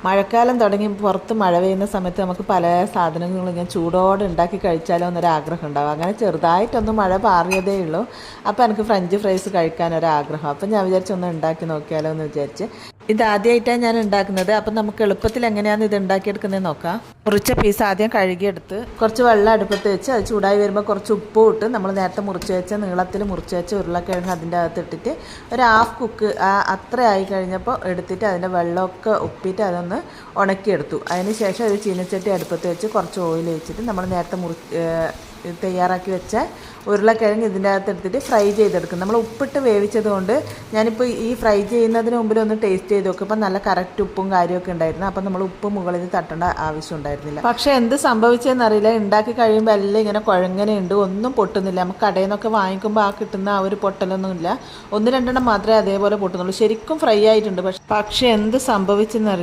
മഴക്കാലം തുടങ്ങി പുറത്ത് മഴ പെയ്യുന്ന സമയത്ത് നമുക്ക് പല സാധനങ്ങളും ഇങ്ങനെ ചൂടോടെ ഉണ്ടാക്കി കഴിച്ചാലോ എന്നൊരാഗ്രഹം ഉണ്ടാവും. അങ്ങനെ ചെറുതായിട്ടൊന്ന് മഴ പാറിയതേ ഉള്ളൂ. അപ്പോൾ എനിക്ക് ഫ്രഞ്ച് ഫ്രൈസ് കഴിക്കാനൊരാഗ്രഹം. അപ്പം ഞാൻ വിചാരിച്ചൊന്ന് ഉണ്ടാക്കി നോക്കിയാലോ എന്ന് വിചാരിച്ച്. ഇതാദ്യമായിട്ടാണ് ഞാൻ ഉണ്ടാക്കുന്നത്. അപ്പം നമുക്ക് എളുപ്പത്തിൽ എങ്ങനെയാണ് ഇത് ഉണ്ടാക്കിയെടുക്കുന്നത് നോക്കാം. മുറിച്ച പീസ് ആദ്യം കഴുകിയെടുത്ത് കുറച്ച് വെള്ളം അടുപ്പത്ത് വെച്ച് അത് ചൂടായി വരുമ്പോൾ കുറച്ച് ഉപ്പും ഇട്ട് നമ്മൾ നേരത്തെ മുറിച്ച് വെച്ച നീളത്തിൽ മുറിച്ച് വെച്ച ഉരുളക്കിഴങ്ങ് അതിൻ്റെ അകത്ത് ഇട്ടിട്ട് ഒരു ഹാഫ് കുക്ക് അത്ര ആയി കഴിഞ്ഞപ്പോൾ എടുത്തിട്ട് അതിൻ്റെ വെള്ളമൊക്കെ ഉപ്പിയിട്ട് അതൊന്ന് ഉണക്കിയെടുത്തു. അതിന് ശേഷം ഒരു ചീനച്ചട്ടി അടുപ്പത്ത് വെച്ച് കുറച്ച് ഓയിൽ വെച്ചിട്ട് നമ്മൾ നേരത്തെ തയ്യാറാക്കി വെച്ച ഉരുളക്കിഴങ്ങ് ഇതിൻ്റെ അകത്ത് എടുത്തിട്ട് ഫ്രൈ ചെയ്തെടുക്കും. നമ്മൾ ഉപ്പിട്ട് വേവിച്ചത് കൊണ്ട് ഞാനിപ്പോൾ ഈ ഫ്രൈ ചെയ്യുന്നതിന് മുമ്പിൽ ഒന്ന് ടേസ്റ്റ് ചെയ്ത് നോക്കും. ഇപ്പം നല്ല കറക്റ്റ് ഉപ്പും കാര്യമൊക്കെ ഉണ്ടായിരുന്നു. അപ്പം നമ്മൾ ഉപ്പ് മുകളിൽ തട്ടേണ്ട ആവശ്യം ഉണ്ടായിരുന്നില്ല. പക്ഷേ എന്ത് സംഭവിച്ചതെന്നറിയില്ല, ഉണ്ടാക്കി കഴിയുമ്പോൾ എല്ലാം ഇങ്ങനെ കുഴങ്ങനെയുണ്ട്, ഒന്നും പൊട്ടുന്നില്ല. നമുക്ക് കടയിൽ നിന്നൊക്കെ വാങ്ങിക്കുമ്പോൾ കിട്ടുന്ന ആ ഒരു പൊട്ടലൊന്നുമില്ല. ഒന്ന് രണ്ടെണ്ണം മാത്രമേ അതേപോലെ പൊട്ടുന്നുള്ളൂ. ശരിക്കും ഫ്രൈ ആയിട്ടുണ്ട്. പക്ഷേ എന്ത് സംഭവിച്ചെന്നറിയില്ല.